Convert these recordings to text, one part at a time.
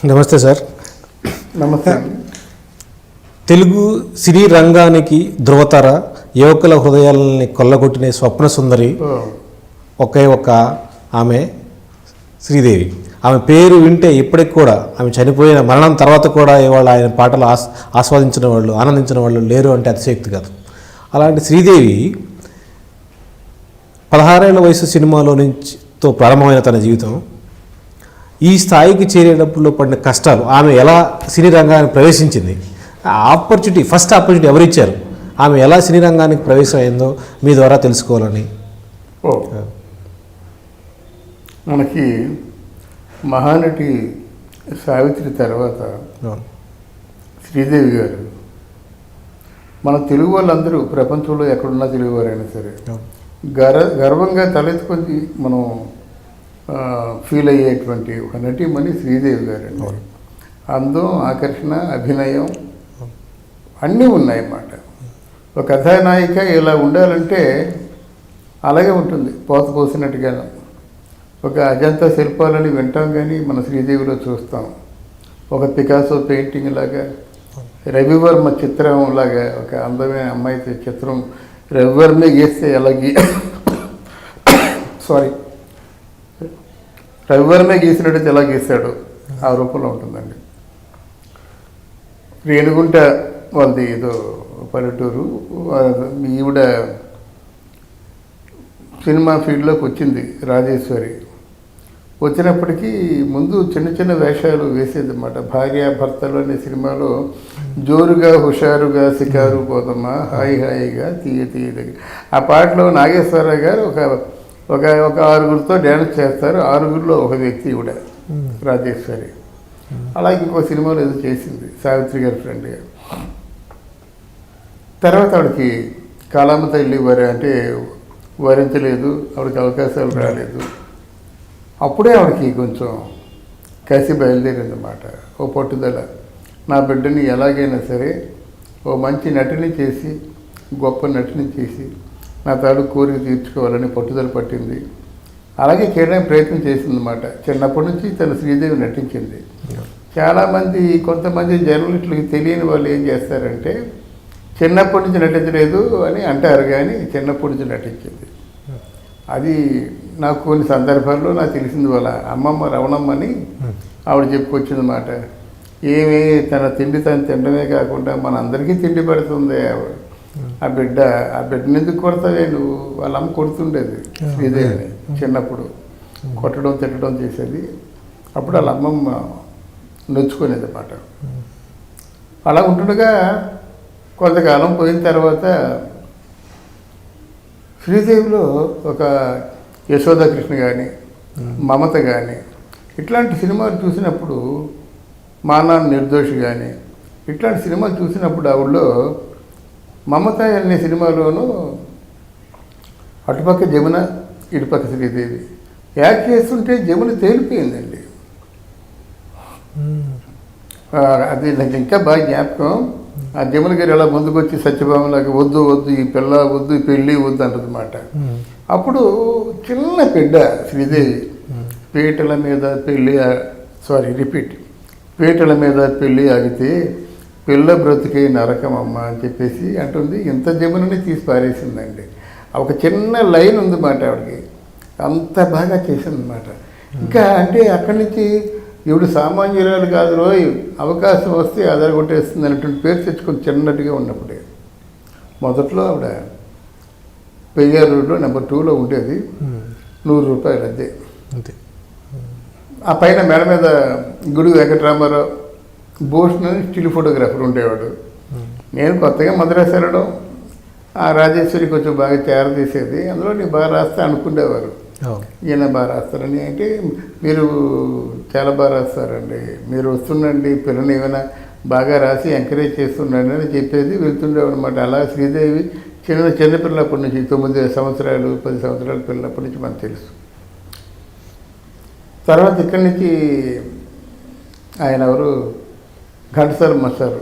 నమస్తే సార్. నమస్తే. తెలుగు సినీ రంగానికి ధృవతార, యువకుల హృదయాలని కొల్లగొట్టిన స్వప్న సుందరి ఒకే ఒక్క ఆమె శ్రీదేవి. ఆమె పేరు వింటే ఇప్పటికి కూడా, ఆమె చనిపోయిన మరణం తర్వాత కూడా ఇవాళ ఆయన పాటలు ఆస్వాదించిన వాళ్ళు, ఆనందించిన వాళ్ళు లేరు అంటే అతిశయోక్తి కాదు. అలాంటి శ్రీదేవి 16 ఏళ్ల వయసు సినిమాలో నుంచితో ప్రారంభమైన తన జీవితం ఈ స్థాయికి చేరేటప్పుడు పడిన కష్టాలు, ఆమె ఎలా సినీ రంగానికి ప్రవేశించింది, ఫస్ట్ ఆపర్చునిటీ ఎవరిచ్చారు, ఆమె ఎలా సినీ రంగానికి ప్రవేశం అయిందో మీ ద్వారా తెలుసుకోవాలని. మనకి మహానటి సావిత్రి తర్వాత శ్రీదేవి గారు మన తెలుగు వాళ్ళందరూ ప్రపంచంలో ఎక్కడున్నా తెలుగు వారైనా సరే గర్వంగా తలెత్తుకొని మనం ఫీల్ అయ్యేటువంటి ఒక నటీమణి శ్రీదేవి గారు అండి. అందం, ఆకర్షణ, అభినయం అన్నీ ఉన్నాయన్నమాట. ఒక కథానాయిక ఇలా ఉండాలంటే అలాగే ఉంటుంది, పోసినట్టుగా. ఒక అజంతా శిల్పాలని వింటాం కానీ మన శ్రీదేవిలో చూస్తాం. ఒక పికాసో పెయింటింగ్ లాగా, రవివర్మ చిత్రం లాగా ఒక అందమైన అమ్మాయి చిత్రం రవివర్మే గీస్తే రవివర్మే గీసినట్టు ఎలా గీస్తాడు ఆ రూపంలో ఉంటుందండి. రేణుగుంట వాళ్ళది ఏదో పల్లెటూరు. ఈవిడ సినిమా ఫీల్డ్లోకి వచ్చింది రాజేశ్వరి. వచ్చినప్పటికీ ముందు చిన్న చిన్న వేషాలు వేసేది అన్నమాట. భార్యాభర్తలు అనే సినిమాలో జోరుగా హుషారుగా షికారు పోదమ్మా, హాయి హాయిగా తీయ తీయదగి, ఆ పాటలో నాగేశ్వరరావు గారు ఒక ఒక ఆరుగురితో డ్యాన్స్ చేస్తారు. ఆరుగురిలో ఒక వ్యక్తి ఈవిడ రాజేశ్వరి. అలాగే ఇంకో సినిమాలో ఏదో చేసింది సావిత్రి గారి ఫ్రెండ్గా. తర్వాత ఆవిడకి కాళమ్మ తల్లి అంటే వరించలేదు, ఆవిడకి అవకాశాలు రాలేదు. అప్పుడే ఆవిడకి కొంచెం కసి బయలుదేరిందన్నమాట. ఓ పట్టుదల, నా బిడ్డని ఎలాగైనా సరే ఓ మంచి నటిని చేసి, గొప్ప నటిని చేసి నా తాడు కోరిక తీర్చుకోవాలని పట్టుదల పట్టింది. అలాగే చేయడానికి ప్రయత్నం చేసిందన్నమాట. చిన్నప్పటి నుంచి తన శ్రీదేవి నటించింది. చాలామంది కొంతమంది జర్నలిస్టులకి తెలియని వాళ్ళు ఏం చేస్తారంటే చిన్నప్పటి నుంచి నటించలేదు అని అంటారు, కానీ చిన్నప్పటి నుంచి నటించింది. అది నాకు కొన్ని సందర్భాల్లో నాకు తెలిసింది. వాళ్ళ అమ్మమ్మ రవణమ్మని ఆవిడ చెప్పుకొచ్చిందన్నమాట. ఏమి తన తిండి తను తినడమే కాకుండా మన అందరికీ తిండి పెడుతుంది ఆ బిడ్డని ఎందుకు కొడతావే నువ్వు, వాళ్ళ అమ్మ కొడుతుండేది శ్రీదేవిని చిన్నప్పుడు, కొట్టడం తిట్టడం చేసేది. అప్పుడు వాళ్ళ అమ్మమ్మ నొచ్చుకునేది అన్నమాట. అలా ఉంటుండగా కొంతకాలం పోయిన తర్వాత శ్రీదేవిలో ఒక యశోదాకృష్ణ కానీ, మమత కానీ ఇట్లాంటి సినిమాలు చూసినప్పుడు, మా నాన్న నిర్దోషి కానీ ఇట్లాంటి సినిమాలు చూసినప్పుడు ఆవిడలో మమత అనే సినిమాలోనూ అటుపక్క జమున, ఇటుపక్క శ్రీదేవి యాక్ట్ చేస్తుంటే జమున తేలిపోయిందండి. అది నాకు ఇంకా బాగా జ్ఞాపకం. ఆ జమున గారు ఎలా ముందుకు వచ్చి సత్యభామలాగా వద్దు వద్దు ఈ పిల్ల వద్దు, ఈ పెళ్ళి వద్దు అంటదన్నమాట. అప్పుడు చిన్న బిడ్డ శ్రీదేవి పీటల మీద పెళ్ళి ఆగితే పిల్ల బ్రతికే నరకమమ్మ అని చెప్పేసి అంటుంది. ఇంత జమునని తీసి పారేసిందండి. ఒక చిన్న లైన్ ఉందన్నమాట ఆవిడకి, అంత బాగా చేసిందన్నమాట. ఇంకా అంటే అక్కడి నుంచి ఈవిడ సామాన్యురాలు కాదు రోయ్, అవకాశం వస్తే అదరగొట్టేస్తుంది అనేటువంటి పేరు తెచ్చుకొని చిన్నట్టుగా ఉన్నప్పుడే. మొదట్లో ఆవిడ పెయ్యారు రోడ్లో నెంబర్ 2లో ఉండేది. 100 రూపాయలు అదే. ఆ పైన మేడ మీద గుడి వెంకటరామారావు భూషణ్ అని స్టిల్ ఫోటోగ్రాఫర్ ఉండేవాడు. నేను కొత్తగా మద్రాసు వెళ్ళడం, ఆ రాజేశ్వరి కొంచెం బాగా చేరదీసేది. అందులో నేను బాగా రాస్తా అనుకునేవారు. ఈయన బాగా రాస్తారని, అంటే మీరు చాలా బాగా రాస్తారండి, మీరు వస్తుండండి, పిల్లని ఏమైనా బాగా రాసి ఎంకరేజ్ చేస్తుండండి అని చెప్పేది. వెళ్తుండేవాడు అనమాట. అలా శ్రీదేవి చిన్నపిల్లప్పటి నుంచి 9 సంవత్సరాలు 10 సంవత్సరాల పిల్లప్పటి నుంచి మనకు తెలుసు. తర్వాత ఇక్కడి నుంచి ఆయన ఎవరు ఘంటసాల మాస్టారు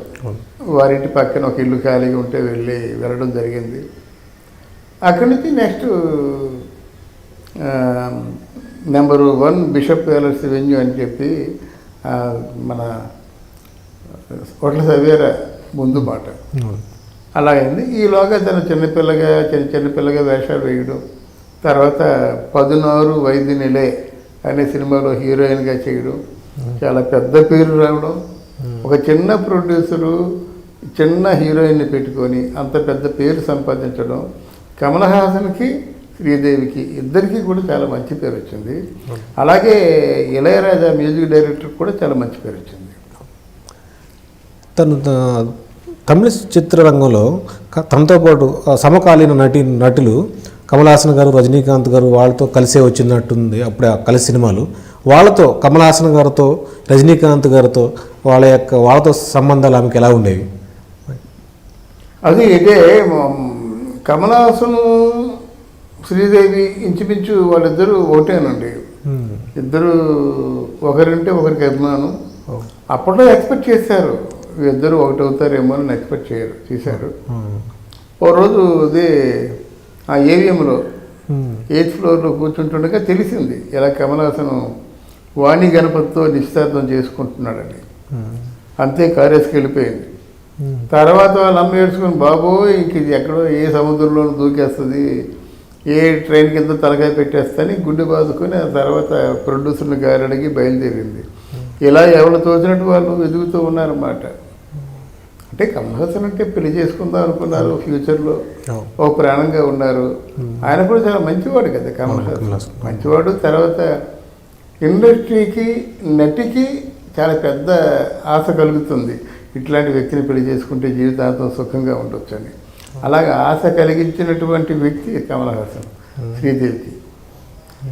వారింటి పక్కన ఒక ఇల్లు ఖాళీగా ఉంటే వెళ్ళడం జరిగింది. అక్కడి నుంచి next number 1 bishop palace venue అని చెప్పి మన హోటల్ సవేరా ముందు మాట. అలా అయింది. ఈలోగా తను చిన్నపిల్లగా వేషాలు వేయడం, తర్వాత 16 వైద్యునిలే అనే సినిమాలో హీరోయిన్గా చేయడం, చాలా పెద్ద పేరు రావడం, ఒక చిన్న ప్రొడ్యూసరు చిన్న హీరోయిన్ని పెట్టుకొని అంత పెద్ద పేరు సంపాదించడం, కమల్ హాసన్కి శ్రీదేవికి ఇద్దరికీ కూడా చాలా మంచి పేరు వచ్చింది. అలాగే ఇళయరాజా మ్యూజిక్ డైరెక్టర్ కూడా చాలా మంచి పేరు వచ్చింది. తను తమిళ చిత్రరంగంలో తనతో పాటు సమకాలీన నటులు కమల్ హాసన్ గారు, రజనీకాంత్ గారు వాళ్ళతో కలిసే వచ్చినట్టుంది. అప్పుడే కలిసి సినిమాలు వాళ్ళతో కమల్ హాసన్ గారితో, రజనీకాంత్ గారితో వాళ్ళతో సంబంధాలు ఆమెకి ఎలా ఉండేవి? అది ఇదే కమల్ హాసన్ శ్రీదేవి ఇంచుమించు వాళ్ళిద్దరూ ఒకటేనండి. ఇద్దరు ఒకరంటే ఒకరికి అభిమానం. అప్పట్లో ఎక్స్పెక్ట్ చేశారు ఇద్దరు ఒకటి అవుతారేమో అని ఎక్స్పెక్ట్ చేశారు. ఓ రోజు అదే ఆ ఏవిఎంలో 8th ఫ్లోర్లో కూర్చుంటుండగా తెలిసింది ఇలా కమల్ హాసన్ వాణి గణపతితో నిశ్చితార్థం చేసుకుంటున్నాడని. అంతే కారేసుకు వెళ్ళిపోయింది. తర్వాత వాళ్ళు అమ్మ ఏడ్చుకుని, బాబోయ్ ఇంక ఇది ఎక్కడో ఏ సముద్రంలో దూకేస్తుంది, ఏ ట్రైన్ కింద తలకాయ పెట్టేస్తని గుండె బాదుకొని ఆ తర్వాత ప్రొడ్యూసర్ని గారు అడిగి బయలుదేరింది. ఇలా ఎవరు తోచినట్టు వాళ్ళు వెతుకుతూ ఉన్నారన్నమాట. అంటే కమల్ హాసన్ అంటే పెళ్లి చేసుకుందాం అనుకున్నారు, ఫ్యూచర్లో ఓ ప్రాణంగా ఉన్నారు. ఆయన కూడా చాలా మంచివాడు కదా కమల్ హాసన్, మంచివాడు. తర్వాత ఇండస్ట్రీకి నటికి చాలా పెద్ద ఆశ కలుగుతుంది, ఇట్లాంటి వ్యక్తిని పెళ్లి చేసుకుంటే జీవితాంతం సుఖంగా ఉండొచ్చు అని. అలాగే ఆశ కలిగించినటువంటి వ్యక్తి కమల్ హాసన్ శ్రీదేవికి.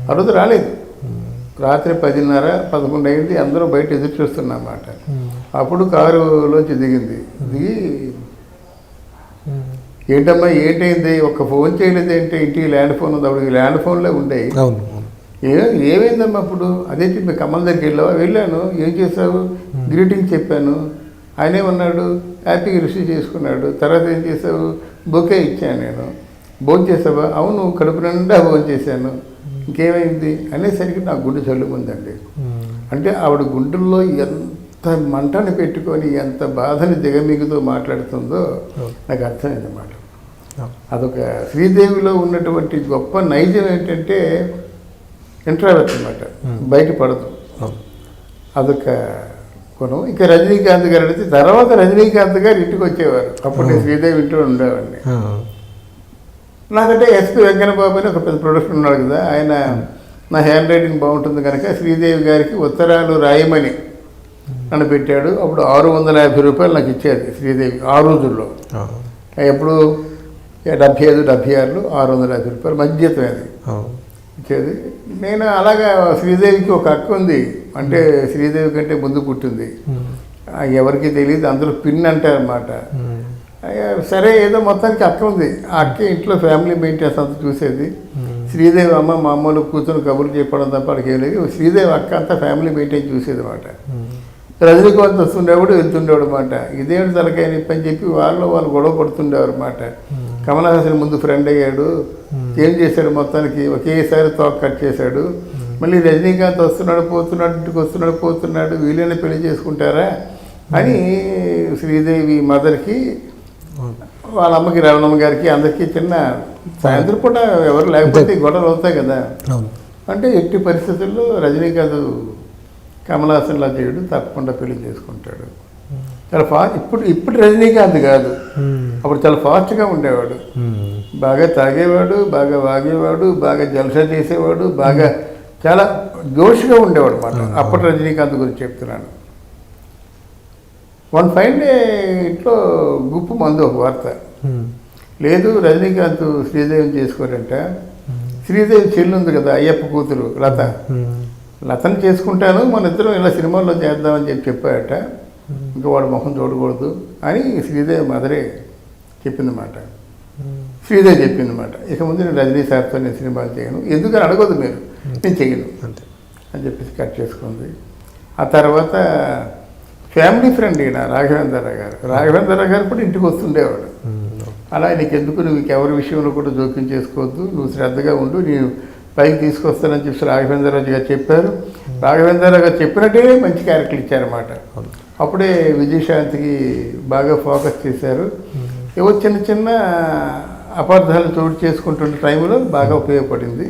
ఆ రోజు రాలేదు. రాత్రి 10:30, 11 అయింది. అందరూ బయట ఎదురు చూస్తున్నమాట. అప్పుడు కారులోంచి దిగింది. దిగి, ఏంటమ్మా ఏంటైంది, ఒక్క ఫోన్ చేయలేదేంటి, ఇంటికి ల్యాండ్ ఫోన్ ఉంది. అప్పుడు ల్యాండ్ ఫోన్లే ఉండేవి. ఏమైందమ్మా అప్పుడు? అదేంటి మీ కమల్ దగ్గరికి వెళ్ళావా? వెళ్ళాను. ఏం చేసావు? గ్రీటింగ్ చెప్పాను. ఆయనే ఉన్నాడు, హ్యాపీగా రిసీవ్ చేసుకున్నాడు. తర్వాత ఏం చేసావు? బొకే ఇచ్చాను నేను. భోజనం చేసావా? అవును, కడుపు నిండా భోజనం చేశాను. ఇంకేమైంది అనేసరికి నా గుండె చల్లుకుందండి. అంటే ఆవిడ గుండెల్లో ఎంత మంటని పెట్టుకొని ఎంత బాధని దిగమిగుతూ మాట్లాడుతుందో నాకు అర్థమైంది అన్నమాట. అదొక శ్రీదేవిలో ఉన్నటువంటి గొప్ప నైజం ఏంటంటే ఇంట్రావర్ట్ అన్నమాట, బయటపడదు. అదొక కొను. ఇంకా రజనీకాంత్ గారు అడిగితే తర్వాత రజనీకాంత్ గారు ఇంటికి వచ్చేవారు. అప్పుడు నేను శ్రీదేవి ఇంట్లో ఉండేవాడిని. నాకంటే ఎస్పి వెంకన్నబాబు అని ఒక పెద్ద ప్రొడక్షన్ ఉన్నాడు కదా, ఆయన నా హ్యాండ్ రైటింగ్ బాగుంటుంది కనుక శ్రీదేవి గారికి ఉత్తరాలు రాయమని నన్ను పెట్టాడు. అప్పుడు 650 రూపాయలు నాకు ఇచ్చేది శ్రీదేవి ఆ రోజుల్లో. ఎప్పుడు 75, 76లో 650 రూపాయలు మంచి జీతం అది ఇచ్చేది. నేను అలాగా శ్రీదేవికి ఒక అక్క ఉంది, అంటే శ్రీదేవి కంటే ముందు పుట్టింది, ఎవరికి తెలియదు, అందులో పిన్ అంటారన్నమాట. సరే ఏదో మొత్తానికి అక్క ఉంది. ఆ అక్క ఇంట్లో ఫ్యామిలీ మెయింటెనెన్స్ అంతా చూసేది. శ్రీదేవి అమ్మ మామూలు కూర్చొని కబుర్లు చెప్పడం తప్ప అక్కడికి ఏం లేదు. శ్రీదేవి అక్క అంతా ఫ్యామిలీ మెయింటైన్ చూసేది అనమాట. రజనీకాంత్ వస్తుండేవాడు, వెళ్తుండేవాడు అనమాట. ఇదేమిటి తలకాయ నొప్పి అని చెప్పి వాళ్ళు గొడవ పడుతుండేవారు అనమాట. కమల్ హాసన్ ముందు ఫ్రెండ్ అయ్యాడు, ఏం చేశాడు మొత్తానికి ఒకేసారి తోక కట్ చేశాడు. మళ్ళీ రజనీకాంత్ వస్తున్నాడు పోతున్నాడు, ఇంటికి వస్తున్నాడు పోతున్నాడు, వీళ్ళని పెళ్లి చేసుకుంటారా అని శ్రీదేవి మదర్కి, వాళ్ళ అమ్మకి, రమణమ్మ గారికి, అందరికీ చిన్న సాయంత్రం పూట ఎవరు లేకపోతే గొడవలు అవుతాయి కదా. అంటే ఎట్టి పరిస్థితుల్లో రజనీకాంత్ కమల్ హాసన్లా చేయడు, తప్పకుండా పెళ్లి చేసుకుంటాడు. చాలా ఇప్పుడు రజనీకాంత్ కాదు, అప్పుడు చాలా ఫాస్ట్గా ఉండేవాడు. బాగా తాగేవాడు, బాగా వాగేవాడు, బాగా జల్సా చేసేవాడు, బాగా చాలా జోష్గా ఉండేవాడు అన్నమాట. అప్పటి రజనీకాంత్ గురించి చెప్తున్నాను. వన్ ఫైన్ డే ఇంట్లో గుప్పు మందు ఒక వార్త, లేదు రజనీకాంత్ శ్రీదేవిని చేసుకోరంట. శ్రీదేవి చెల్లి ఉంది కదా, అయ్యప్ప కూతురు లతను చేసుకుంటాను, మన ఇద్దరం ఇలా సినిమాల్లో చేద్దామని చెప్పాడట. ఇంకా వాడు మొహం చూడకూడదు అని శ్రీదేవి మదరే చెప్పిందన్నమాట. శ్రీదేవి చెప్పిందన్నమాట, ఇక ముందు నేను రజనీ సార్తో నేను సినిమాలు చేయను, ఎందుకని అడగదు మీరు, నేను చేయను అని చెప్పేసి కట్ చేసుకుంది. ఆ తర్వాత ఫ్యామిలీ ఫ్రెండ్ ఈయన రాఘవేంద్రరావు గారు కూడా ఇంటికి వస్తుండేవాడు. అలా నీకెందుకు, నువ్వు ఎవరి విషయంలో కూడా జోక్యం చేసుకోవద్దు, నువ్వు శ్రద్ధగా ఉండు, పైకి తీసుకొస్తానని చెప్పి రాఘవేంద్రరాజు గారు చెప్పారు. రాఘవేంద్రరావు గారు చెప్పినట్టే మంచి క్యారెక్టర్ ఇచ్చారన్నమాట. అప్పుడే విజయశాంతికి బాగా ఫోకస్ చేశారు. ఏవో చిన్న చిన్న అపార్థాలు చోటు చేసుకుంటున్న టైంలో బాగా ఉపయోగపడింది.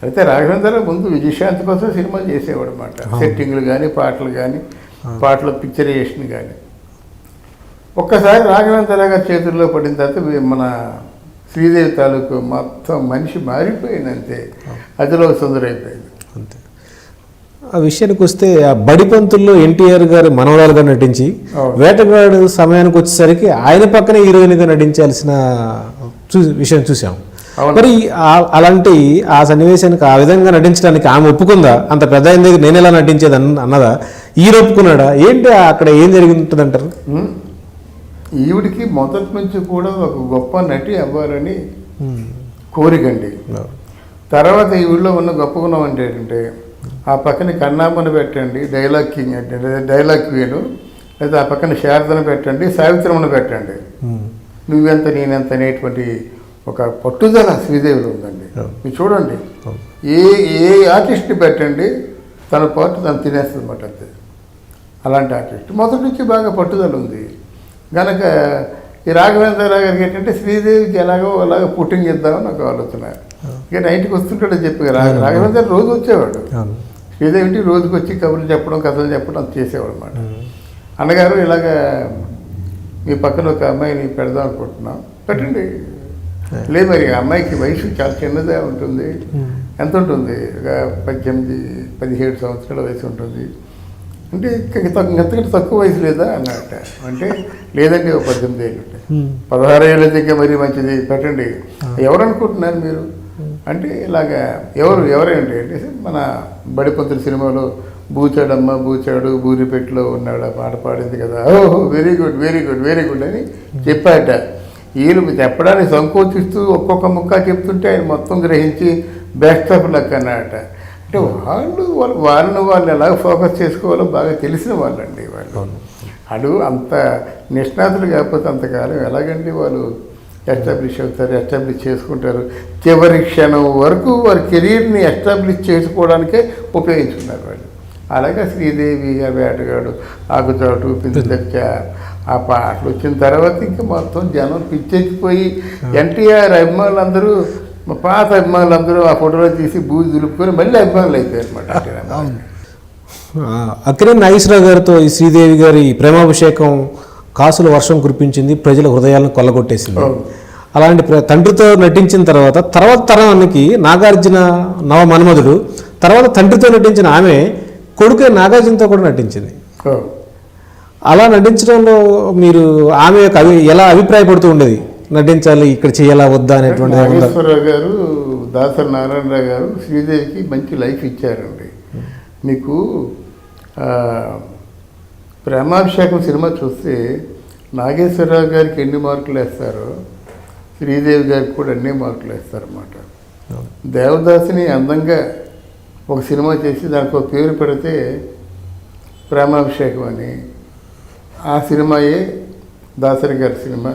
అయితే రాఘవేంద్రరావు ముందు విజయశాంతి కోసం సినిమాలు చేసేవాడు అనమాట. సెట్టింగ్లు కానీ పాటలు కానీ పాటల పిక్చరైజేషన్ కానీ. ఒక్కసారి రాఘవేంద్రరావు గారి చేతుల్లో పడిన తర్వాత మన శ్రీదేవి తాలూకు మొత్తం మనిషి మారిపోయింది. అంతే, అదిలో సుందరైపోయింది. అంతే. ఆ విషయానికి వస్తే ఆ బడిపంతుల్లో ఎన్టీఆర్ గారి మనవరాలుగా నటించి వేటగాడు సమయానికి వచ్చేసరికి ఆయన పక్కనే హీరోయిన్గా నటించాల్సిన విషయం చూసాం. మరి అలాంటి ఆ సన్నివేశానికి ఆ విధంగా నటించడానికి ఆమె ఒప్పుకుందా? అంత పెద్ద ఆయన దగ్గర నేను ఎలా నటించేది అన్నదా? ఈయన ఒప్పుకున్నాడా? ఏంటి అక్కడ ఏం జరిగి ఉంటుంది అంటారు? ఈవిడికి మొదటి నుంచి కూడా ఒక గొప్ప నటి అవ్వాలని కోరికండి. తర్వాత ఈ ఊళ్ళో ఉన్న గొప్ప గుణం ఏంటంటే ఆ పక్కన కన్నామ్మను పెట్టండి డైలాగ్ కింగ్ అంటే డైలాగ్ క్వీను, లేదా ఆ పక్కన శారదను పెట్టండి, సావిత్రమ్మను పెట్టండి, నువ్వెంత నేనెంత అనేటువంటి ఒక పట్టుదల శ్రీదేవిలో ఉందండి. మీరు చూడండి, ఏ ఆర్టిస్ట్ని పెట్టండి తన పాటు తను తినేస్తుంది అన్నమాట. అంతే, అలాంటి ఆర్టిస్ట్ మొదటి నుంచి బాగా పట్టుదల ఉంది కనుక ఈ రాఘవేంద్రరావు గారికి ఏంటంటే శ్రీదేవికి ఎలాగో అలాగ పుట్టింగ్ ఇద్దామని నాకు ఆలోచన. ఇక నైట్కి వస్తుంటాడు చెప్పి రాఘవేంద్ర రోజు వచ్చేవాడు. శ్రీదేవి ఇంటికి రోజుకి వచ్చి కబుర్లు చెప్పడం కథలు చెప్పడం అంత చేసేవాడు అనమాట. అన్నగారు ఇలాగ మీ పక్కన ఒక అమ్మాయిని పెడదాం అనుకుంటున్నాం, పెట్టండి. లేదు మరి అమ్మాయికి వయసు చాలా చిన్నదే ఉంటుంది. ఎంత ఉంటుంది? ఒక 18-17 సంవత్సరాల వయసు ఉంటుంది. అంటే ఎంతకంటే తక్కువ వయసు లేదా అన్నట్ట. అంటే లేదండి, ఒక 18 ఏళ్ళు ఉంటాయి, 16 ఏళ్ళ దగ్గర మరీ మంచిది, పెట్టండి. ఎవరు అనుకుంటున్నారు మీరు అంటే ఇలాగా ఎవరేంటి అంటే మన బడిపంతుల సినిమాలో బూచాడమ్మ బూచాడు బూరిపెట్టులో ఉన్నాడు ఆ పాట పాడింది కదా, ఓహో very good very good very good అని చెప్పాట. ఈయన చెప్పడానికి సంకోచిస్తూ ఒక్కొక్క ముక్క చెప్తుంటే ఆయన మొత్తం గ్రహించి బెస్ట్ ఆఫ్ లక్ అన్నట. అంటే వాళ్ళని ఎలా ఫోకస్ చేసుకోవాలో బాగా తెలిసిన వాళ్ళండి వాళ్ళు. అంత నిష్ణాతులు కాకపోతే అంతకాలం ఎలాగండి వాళ్ళు ఎస్టాబ్లిష్ అవుతారు, ఎస్టాబ్లిష్ చేసుకుంటారు. చివరి క్షణం వరకు వారి కెరీర్ని ఎస్టాబ్లిష్ చేసుకోవడానికే ఉపయోగించుకున్నారు వాళ్ళు. అలాగే శ్రీదేవి వేటగాడు, ఆకుచాటు, పిందెచ్చ ఆ పాటలు వచ్చిన తర్వాత ఇంకా మొత్తం జనం పిచ్చెక్కిపోయి ఎన్టీఆర్ అభిమానులందరూ పాత అభిమానులందరూ ఆ ఫోటోలో తీసి బూజు దులుపుకొని మళ్ళీ అభిమానులు అయిపోయారు అనమాట. అక్కినేని నాగేశ్వరరావు గారితో ఈ శ్రీదేవి గారి ప్రేమాభిషేకం కాసుల వర్షం కురిపించింది, ప్రజల హృదయాలను కొల్లగొట్టేసింది. అలాంటి తండ్రితో నటించిన తర్వాత తరానికి నాగార్జున నవ మన్మధుడు, తర్వాత తండ్రితో నటించిన ఆమె కొడుకే నాగార్జునతో కూడా నటించింది. అలా నటించడంలో మీరు ఆమె యొక్క ఎలా అభిప్రాయపడుతూ ఉండేది? నటించాలి, ఇక్కడ చేయాలా వద్దా అనేటువంటి. నాగేశ్వరరావు గారు, దాసరి నారాయణరావు గారు శ్రీదేవికి మంచి లైఫ్ ఇచ్చారండి. మీకు ప్రేమాభిషేకం సినిమా చూస్తే నాగేశ్వరరావు గారికి ఎన్ని మార్కులు వేస్తారో శ్రీదేవి గారికి కూడా అన్ని మార్కులు వేస్తారన్నమాట. దేవదాసిని అందంగా ఒక సినిమా చేసి దానికి ఒక పేరు పెడితే ప్రేమాభిషేకం అని, ఆ సినిమాయే దాసరి గారి సినిమా,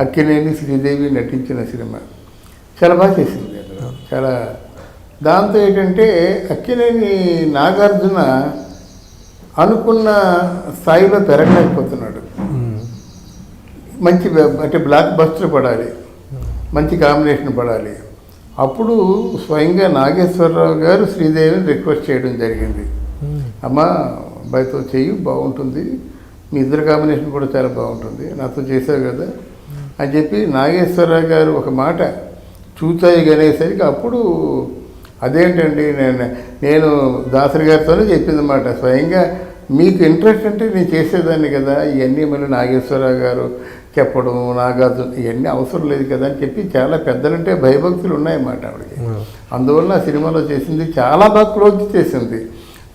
అక్కినేని శ్రీదేవి నటించిన సినిమా. చాలా బాగా చేసింది చాలా. దాంతో ఏంటంటే అక్కినేని నాగార్జున అనుకున్న స్థాయిలో పెరగలేకపోతున్నాడు. మంచి అంటే బ్లాక్ బస్టర్ పడాలి, మంచి కాంబినేషన్ పడాలి. అప్పుడు స్వయంగా నాగేశ్వరరావు గారు శ్రీదేవిని రిక్వెస్ట్ చేయడం జరిగింది, అమ్మ అబ్బాయితో చెయ్యి బాగుంటుంది, మీ ఇద్దరు కాంబినేషన్ కూడా చాలా బాగుంటుంది, నాతో చేశావు కదా అని చెప్పి నాగేశ్వరరావు గారు ఒక మాట చూచాయి అనేసరికి అప్పుడు అదేంటండి నేను దాసరి గారితోనే చెప్పింది అన్నమాట. స్వయంగా మీకు ఇంట్రెస్ట్ అంటే నేను చేసేదాన్ని కదా, ఇవన్నీ మళ్ళీ నాగేశ్వరరావు గారు చెప్పడం, నాగార్జున ఇవన్నీ అవసరం లేదు కదా అని చెప్పి చాలా పెద్దలంటే భయభక్తులు ఉన్నాయన్నమాట ఆవిడకి. అందువల్ల ఆ సినిమాలో చేసింది చాలా బాగా క్లోజ్ చేసింది.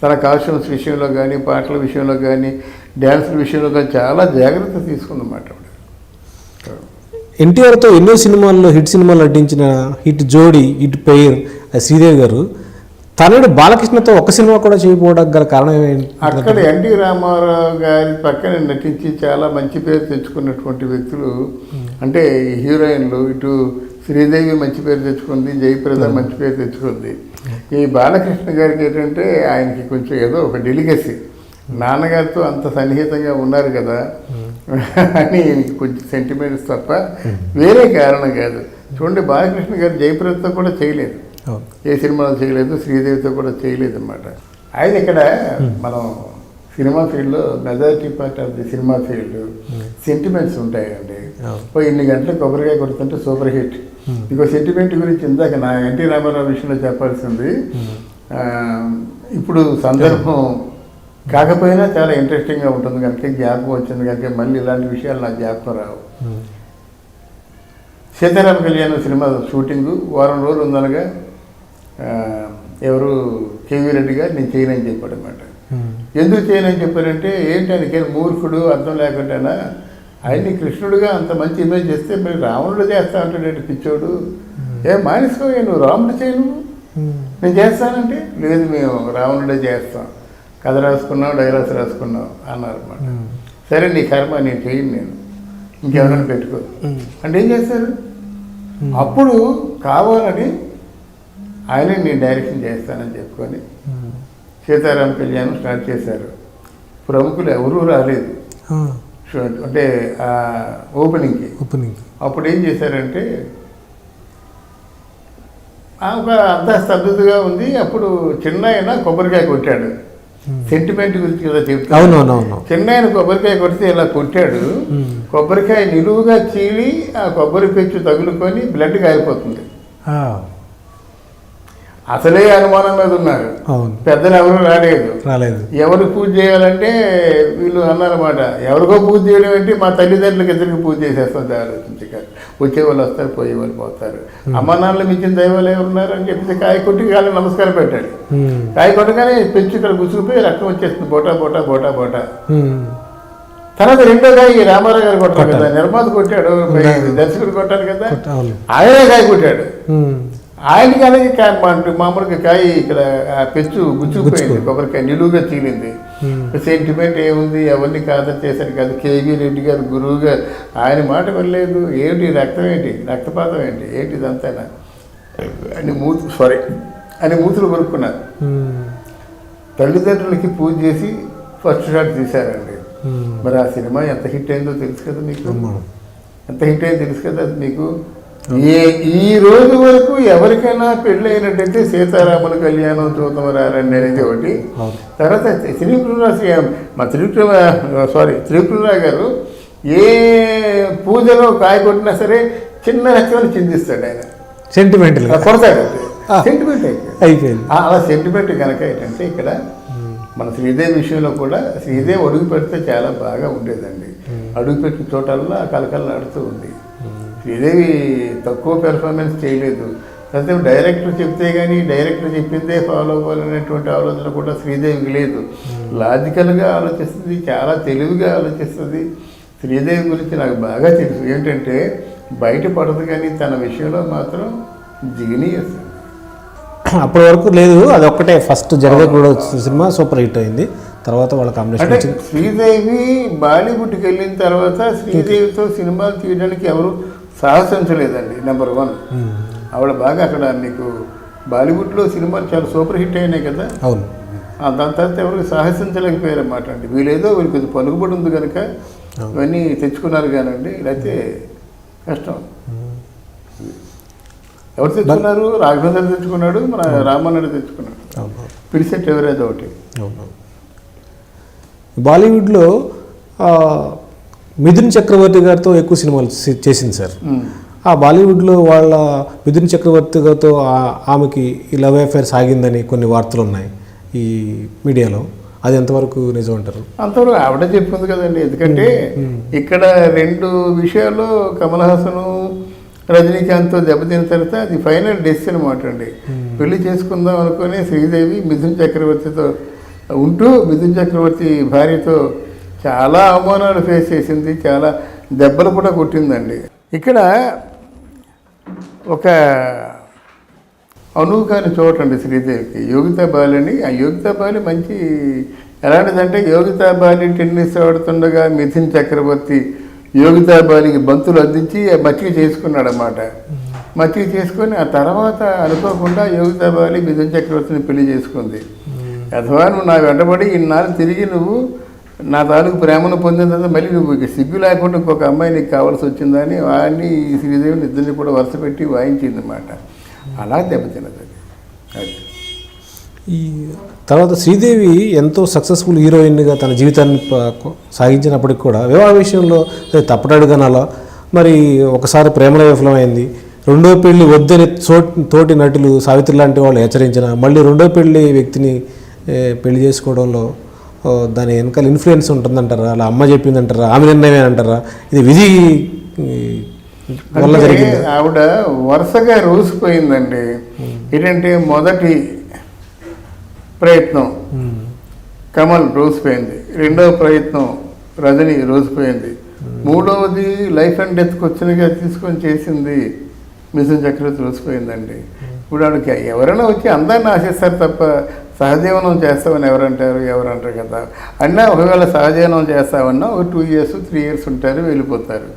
తన కాస్ట్యూమ్స్ విషయంలో కానీ, పాటల విషయంలో కానీ, డ్యాన్సుల విషయంలో కానీ చాలా జాగ్రత్త తీసుకుందన్నమాట ఆవిడ. ఎన్టీఆర్తో ఎన్నో సినిమాల్లో హిట్ సినిమాలు నటించిన హిట్ జోడి, హిట్ పెయిర్ శ్రీదేవి గారు తనయుడు బాలకృష్ణతో ఒక సినిమా కూడా చేయకపోవడానికి గల కారణం ఏంటి? అక్కడ ఎన్టీ రామారావు గారి పక్కన నటించి చాలా మంచి పేరు తెచ్చుకున్నటువంటి వ్యక్తులు అంటే హీరోయిన్లు, ఇటు శ్రీదేవి మంచి పేరు తెచ్చుకుంది, జయప్రద మంచి పేరు తెచ్చుకుంది. ఈ బాలకృష్ణ గారికి ఏంటంటే ఆయనకి కొంచెం ఏదో ఒక డెలిగసీ, నాన్నగారితో అంత సన్నిహితంగా ఉన్నారు కదా అని కొంచెం సెంటిమెంట్స్ తప్ప వేరే కారణం కాదు. చూడండి, బాలకృష్ణ గారు జయప్రదతో కూడా చేయలేదు, ఏ సినిమాలో చేయలేదు, శ్రీదేవితో కూడా చేయలేదు అన్నమాట. ఆయన ఇక్కడ మనం సినిమా ఫీల్డ్లో majority part of the cinema field sentiments ఉంటాయండి. ఇన్ని గంటలు కొబ్బరికాయ కొడుతుంటే సూపర్ హిట్. ఇంకో సెంటిమెంట్ గురించి ఇందాక నా ఎన్టీ రామారావు విషయంలో చెప్పాల్సింది, ఇప్పుడు సందర్భం కాకపోయినా చాలా ఇంట్రెస్టింగ్గా ఉంటుంది కనుక జ్ఞాపకం వచ్చింది కనుక మళ్ళీ ఇలాంటి విషయాలు నాకు జ్ఞాపకం రావు. సీతారామ కళ్యాణం సినిమా షూటింగు వారం రోజులు ఉందనగా ఎవరు కేవీ రెడ్డి గారు నేను చేయనని చెప్పాడు అనమాట. ఎందుకు చేయనని చెప్పారంటే ఏంటి ఆయనకి మూర్ఖుడు అర్థం లేకుండానా, ఆయన్ని కృష్ణుడిగా అంత మంచి ఇమేజ్ చేస్తే మరి రావణుడు చేస్తా ఉంటాడు పిచ్చోడు, మానేసుకో నువ్వు రాముడు చేయను, నేను చేస్తానంటే లేదు మేము రావణుడే చేస్తాం, కథ రాసుకున్నావు డైలాగ్స్ రాసుకున్నావు అన్నారు అనమాట. సరే నీ కర్మ నేను చేయను, నేను ఇంకెవరైనా పెట్టుకో అంటే ఏం చేస్తారు. అప్పుడు కావాలని ఆయనే నేను డైరెక్షన్ చేస్తానని చెప్పుకొని సీతారామ కళ్యాణం స్టార్ట్ చేశారు. ప్రముఖులు ఎవరూ రాలేదు అంటే ఓపెనింగ్కి. అప్పుడు ఏం చేశారంటే ఒక అంతా స్తబ్దతగా ఉంది. అప్పుడు చిన్నాయన కొబ్బరికాయ కొట్టాడు. సెంటిమెంట్ గురించి కదా చెప్తాను. చిన్నాయన కొబ్బరికాయ కొడితే ఇలా కొట్టాడు, కొబ్బరికాయ నిలువుగా చీలి ఆ కొబ్బరి పెచ్చు తగులుకొని బ్లడ్ కారిపోతుంది. అసలే అనుమానం మీద ఉన్నారు, పెద్దలు ఎవరు రాలేదు. ఎవరు పూజ చేయాలంటే వీళ్ళు అన్నారన్నమాట, ఎవరికో పూజ చేయడం ఏంటి, మా తల్లిదండ్రులకు ఇద్దరికి పూజ చేసేస్తాం ఆలోచించక, వచ్చే వాళ్ళు వస్తారు పోయే వాళ్ళు పోతారు, అమ్మ నాన్నలు మించిన దైవాలు ఎవరున్నారు అని చెప్పేసి కాయ కొట్టి కాళ్ళు నమస్కారం పెట్టాడు. కాయ కొట్టగానే పెంచి ఇక్కడ గుసుకుపోయి రక్తం వచ్చేస్తుంది, బోటా బోటా బోటా బోటా. తర్వాత రెండోగా ఈ రామారావు గారు కొట్టారు కదా, నిర్మాత కొట్టాడు, దర్శకుడు కొట్టాడు కదా, ఆయనే కాయ కొట్టాడు. ఆయనకి అలాగే మామూలుగా కాయ ఇక్కడ పెచ్చు గుచ్చుకుపోయింది, కొబ్బరికాయ నిలువుగా చీలింది. సెంటిమెంట్ ఏముంది, అవన్నీ కాదని చేశారు కదా. కేవీ రెడ్డి గారు గురువుగా ఆయన మాట వెళ్ళలేదు. ఏంటి రక్తం ఏంటి, రక్తపాతం ఏంటి, ఏంటి ఇదంతా అని మూతులు కొనుక్కున్నారు. తల్లిదండ్రులకి పూజ చేసి ఫస్ట్ షాట్ తీశారండి. మరి ఆ సినిమా ఎంత హిట్ అయిందో తెలుసు కదా మీకు, ఎంత హిట్ అయిందో తెలుసు కదా అది మీకు. ఈ రోజు వరకు ఎవరికైనా పెళ్ళి అయినట్టయితే సీతారాముల కళ్యాణం చూద్దాం రారండి అనేది ఒకటి. తర్వాత త్రిపుర గారు ఏ పూజలో కాయ కొట్టినా సరే చిన్న రక్తాన్ని చిందిస్తాడు ఆయన, సెంటిమెంట్ కొడతాడు, సెంటిమెంట్ అయిపోయింది. అలా సెంటిమెంట్ కనుక ఏంటంటే ఇక్కడ మన శ్రీదేవి విషయంలో కూడా శ్రీదేవి అడుగు పెడితే చాలా బాగా ఉండేదండి. అడుగు పెట్టిన చోటల్లా కలకలలాడుతూ ఉంది. శ్రీదేవి తక్కువ పెర్ఫార్మెన్స్ చేయలేదు. అయితే డైరెక్టర్ చెప్తే కానీ డైరెక్టర్ చెప్పిందే ఫాలో అవ్వాలనేటువంటి ఆలోచన కూడా శ్రీదేవికి లేదు. లాజికల్గా ఆలోచిస్తుంది, చాలా తెలివిగా ఆలోచిస్తుంది. శ్రీదేవి గురించి నాకు బాగా తెలుసు. ఏంటంటే బయట పడదు కానీ తన విషయంలో మాత్రం జీనియస్. అప్పటి వరకు లేదు, అది ఒక్కటే ఫస్ట్ జగదేకుడు సినిమా సూపర్ హిట్ అయింది. తర్వాత వాళ్ళ కాంబినేషన్ అంటే శ్రీదేవి బాలీవుడ్కి వెళ్ళిన తర్వాత శ్రీదేవితో సినిమాలు తీయడానికి ఎవరు సాహసించలేదండి. నెంబర్ 1 ఆవిడ బాగా అక్కడ నీకు బాలీవుడ్లో సినిమాలు చాలా సూపర్ హిట్ అయినాయి కదా. అవును. దాని తర్వాత ఎవరికి సాహసించలేకపోయారు అన్నమాట అండి. వీళ్ళేదో వీళ్ళకి కొద్దిగా పలుకుబడి ఉంది కనుక ఇవన్నీ తెచ్చుకున్నారు కానండి, లేకపోతే కష్టం. ఎవరు తెచ్చుకున్నారు? రాఘవేంద్ర తెచ్చుకున్నాడు, మన రామన్నడు తెచ్చుకున్నాడు, పిలిసెట్ ఎవరేదో ఒకటి. బాలీవుడ్లో మిథున్ చక్రవర్తి గారితో ఎక్కువ సినిమాలు చేసింది సార్. ఆ బాలీవుడ్లో వాళ్ళ మిథున్ చక్రవర్తి గారితో ఆమెకి ఈ లవ్ అఫేర్ సాగిందని కొన్ని వార్తలు ఉన్నాయి ఈ మీడియాలో. అది ఎంతవరకు నిజం అంటారు? అంతవరకు ఆవిడ చెప్పింది కదండి. ఎందుకంటే ఇక్కడ 2 విషయాల్లో కమల్ హాసన్ రజనీకాంత్తో దెబ్బతిన్న తర్వాత అది ఫైనల్ డెసిషన్ అనమాట అండి. పెళ్లి చేసుకుందాం అనుకుని శ్రీదేవి మిథున్ చక్రవర్తితో ఉంటూ మిథున్ చక్రవర్తి భార్యతో చాలా అవమానాలు ఫేస్ చేసింది, చాలా దెబ్బలు కూడా కొట్టిందండి. ఇక్కడ ఒక అనువుకాని చోటండి శ్రీదేవికి యోగితా బాలి అని. ఆ యోగితా బాలి మంచి ఎలాంటిదంటే యోగితా బాలి టెన్నిస్ ఆడుతుండగా మిథున్ చక్రవర్తి యోగితా బాలికి బంతులు అందించి మచ్చిక చేసుకున్నాడు అన్నమాట. మచ్చి చేసుకొని ఆ తర్వాత అనుకోకుండా యోగితాబాలి మిథున్ చక్రవర్తిని పెళ్లి చేసుకుంది. అథవా నువ్వు నా వెంటబడి ఇన్నాళ్ళు తిరిగి నువ్వు నా తాలూకు ప్రేమను పొందిన తర్వాత మళ్ళీ నువ్వు సిగ్గు లేకుండా ఇంకొక అమ్మాయి నీకు కావాల్సి వచ్చిందని వాడిని ఈ శ్రీదేవిని ఇద్దరిని కూడా వరుస పెట్టి వాయించింది అన్నమాట. అలా దెబ్బతిన్నది అది. ఈ తర్వాత శ్రీదేవి ఎంతో సక్సెస్ఫుల్ హీరోయిన్గా తన జీవితాన్ని సాగించినప్పటికి కూడా వివాహ విషయంలో తప్పటడుగనాలో మరి ఒకసారి ప్రేమలో విఫలమైంది. రెండో పెళ్లి వద్దని తోటి నటులు సావిత్రి లాంటి వాళ్ళు హెచ్చరించిన మళ్ళీ రెండో పెళ్లి వ్యక్తిని పెళ్లి చేసుకోవడంలో దాని వెనకాల ఇన్ఫ్లుయెన్స్ ఉంటుందంటారా, అలా అమ్మ చెప్పిందంటారా, ఆమె నిర్ణయమే అంటారా, ఇది విధి వల్ల జరిగింది? ఆవిడ వరుసగా రూసిపోయిందండి. ఏంటంటే మొదటి ప్రయత్నం కమల్ రూసిపోయింది, రెండవ ప్రయత్నం రజని రూసిపోయింది, మూడవది లైఫ్ అండ్ డెత్కి వచ్చినగా తీసుకొని చేసింది మిథున్ చక్రవర్తి రూసిపోయిందండి. ఇప్పుడు ఆవిడకి ఎవరైనా వచ్చి అందాన్ని ఆశిస్తారు తప్ప సహజీవనం చేస్తామని ఎవరంటారు కదా. అన్నా ఒకవేళ సహజీవనం చేస్తామన్నా ఒక 2 years 3 years ఉంటారు, వెళ్ళిపోతారు.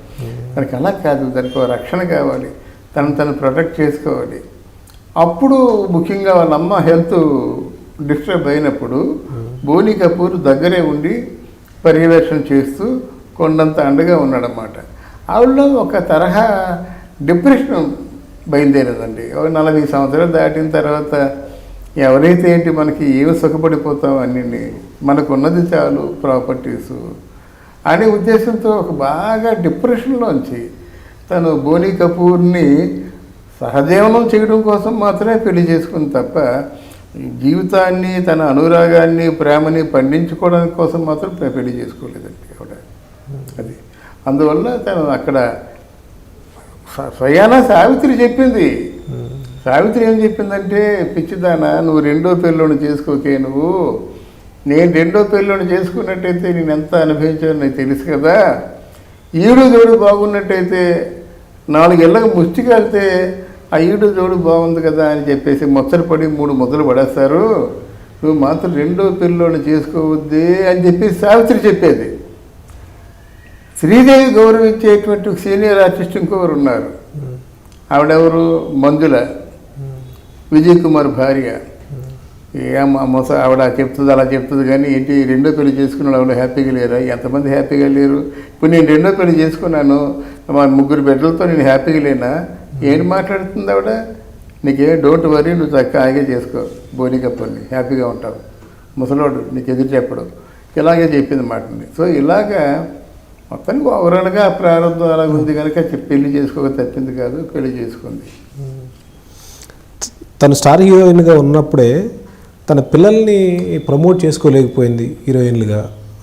దానికి అలా కాదు, దానికి ఒక రక్షణ కావాలి, తను ప్రొటెక్ట్ చేసుకోవాలి. అప్పుడు ముఖ్యంగా వాళ్ళ అమ్మ హెల్త్ డిస్టర్బ్ అయినప్పుడు బోనీ కపూర్ దగ్గరే ఉండి పర్యవేక్షణ చేస్తూ కొండంత అండగా ఉన్నాడన్నమాట. ఆవిడలో ఒక తరహా డిప్రెషన్ బయలుదేరేదండి. 40 సంవత్సరాలు దాటిన తర్వాత ఎవరైతే ఏంటి మనకి ఏమి సుఖపడిపోతాం అన్నీ, మనకు ఉన్నది చాలు ప్రాపర్టీసు అనే ఉద్దేశంతో ఒక బాగా డిప్రెషన్లోంచి తను బోనీ కపూర్ని సహజీవనం చేయడం కోసం మాత్రమే పెళ్లి చేసుకుంది తప్ప జీవితాన్ని తన అనురాగాన్ని ప్రేమని పండించుకోవడానికి కోసం మాత్రం పెళ్లి చేసుకోలేదండి ఆవిడ. అది అందువల్ల తను అక్కడ స్వయాన సావిత్రి చెప్పింది. సావిత్రి ఏం చెప్పిందంటే, పిచ్చిదానా నువ్వు రెండో పెళ్ళిని చేసుకోకే, నేను రెండో పెళ్ళిని చేసుకున్నట్టయితే నేను ఎంత అనుభవించానో నాకు తెలుసు కదా, ఈడు జోడు బాగున్నట్టయితే 4 ఏళ్ళకు ముష్టి కలితే ఆ ఈడు జోడు బాగుంది కదా అని చెప్పేసి ముచ్చటపడి 3 ముద్దలు పడేస్తారు, నువ్వు మాత్రం రెండో పెళ్ళిని చేసుకోవద్దే అని చెప్పి సావిత్రి చెప్పేది. శ్రీదేవి గౌరవించేటువంటి సీనియర్ ఆర్టిస్ట్ ఇంకొకరు ఉన్నారు, ఆవిడెవరు, మంజుల, విజయ్ కుమార్ భార్య. ఆవిడ చెప్తుంది అలా చెప్తుంది కానీ ఏంటి రెండో పెళ్లి చేసుకున్నాడు ఆవిడ హ్యాపీగా లేరా? ఎంతమంది హ్యాపీగా లేరు? ఇప్పుడు నేను రెండో పెళ్లి చేసుకున్నాను, మా 3 బిడ్డలతో నేను హ్యాపీగా లేనా? ఏంటి మాట్లాడుతుంది ఆవిడ? నీకే డోంట్ వరీ, నువ్వు చక్కగా హాయిగా చేసుకో, బోనీ కపూర్ని, హ్యాపీగా ఉంటావు, ముసలోడు నీకు ఎదురు చెప్పడం, ఇలాగే చెప్పింది మాటని. సో ఇలాగా మొత్తానికి ఓవరాల్గా ప్రారంభం అలా ఉంది కనుక పెళ్లి చేసుకోక తప్పింది కాదు, పెళ్లి చేసుకుంది. తను స్టార్ హీరోయిన్గా ఉన్నప్పుడే తన పిల్లల్ని ప్రమోట్ చేసుకోలేకపోయింది, హీరోయిన్లుగా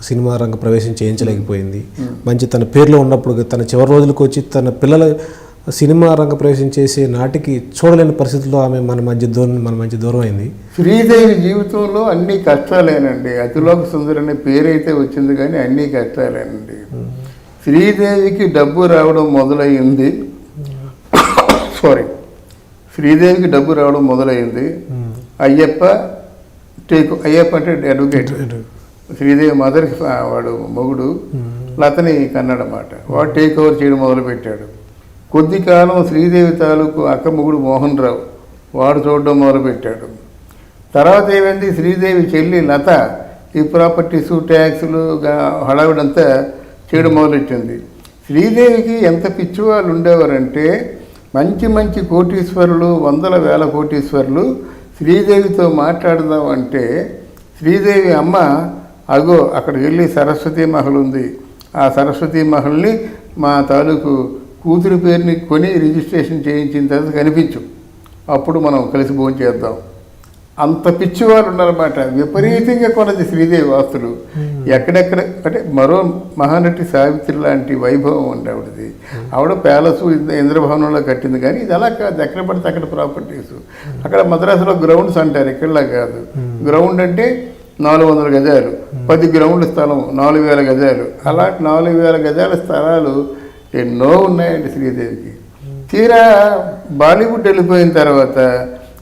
సినిమా రంగ ప్రవేశం చేయించలేకపోయింది. మంచి తన పేరులో ఉన్నప్పుడు తన చివరి రోజులకు వచ్చి తన పిల్లల సినిమా రంగ ప్రవేశం చేసే నాటికి చూడలేని పరిస్థితుల్లో ఆమె మన మధ్య దూరం అయింది. శ్రీదేవి జీవితంలో అన్ని కష్టాలేనండి. అతిలోక సుందరి అనే పేరైతే వచ్చింది కానీ అన్ని కష్టాలేనండి. శ్రీదేవికి డబ్బు రావడం మొదలయ్యింది, శ్రీదేవికి డబ్బు రావడం మొదలైంది. అయ్యప్ప అంటే అడ్వకేట్, శ్రీదేవి మదర్కి వాడు మొగుడు లతని కన్నాడన్నమాట. వాడు టేక్ ఓవర్ చేయడం మొదలుపెట్టాడు. కొద్ది కాలం శ్రీదేవి తాలూకు అక్క మొగుడు మోహన్ రావు వాడు చూడడం మొదలుపెట్టాడు. తర్వాత ఏమైంది, శ్రీదేవి చెల్లి లత ఈ ప్రాపర్టీసు ట్యాక్సులు హడావిడంతా చేయడం మొదలెట్టింది. శ్రీదేవికి ఎంత పిచ్చి వాళ్ళు ఉండేవారంటే మంచి మంచి కోటీశ్వరులు, 100,000 కోటీశ్వరులు శ్రీదేవితో మాట్లాడదామంటే శ్రీదేవి అమ్మ అగో అక్కడికి వెళ్ళి సరస్వతీ మహల్ ఉంది, ఆ సరస్వతీ మహల్ని మా తాలూకు కూతురి పేరుని కొని రిజిస్ట్రేషన్ చేయించిన తర్వాత కనిపించు, అప్పుడు మనం కలిసి భోజనం చేద్దాం. అంత పిచ్చివారు ఉన్నారన్నమాట. విపరీతంగా కొన్నది శ్రీదేవి ఆస్తులు. ఎక్కడెక్కడ అంటే మరో మహానటి సావిత్రి లాంటి వైభవం ఉంది ఆవిడది. ఆవిడ ప్యాలెస్ ఇంద్రభవనంలో కట్టింది కానీ ఇది అలా కాదు, ఎక్కడ పడితే అక్కడ ప్రాపర్టీస్. అక్కడ మద్రాసులో గ్రౌండ్స్ అంటారు, ఇక్కడలా కాదు. గ్రౌండ్ అంటే 400 గజాలు, 10 గ్రౌండ్ల స్థలం 4,000 గజాలు. అలాంటి 4,000 గజాల స్థలాలు ఎన్నో ఉన్నాయండి శ్రీదేవికి. తీరా బాలీవుడ్ వెళ్ళిపోయిన తర్వాత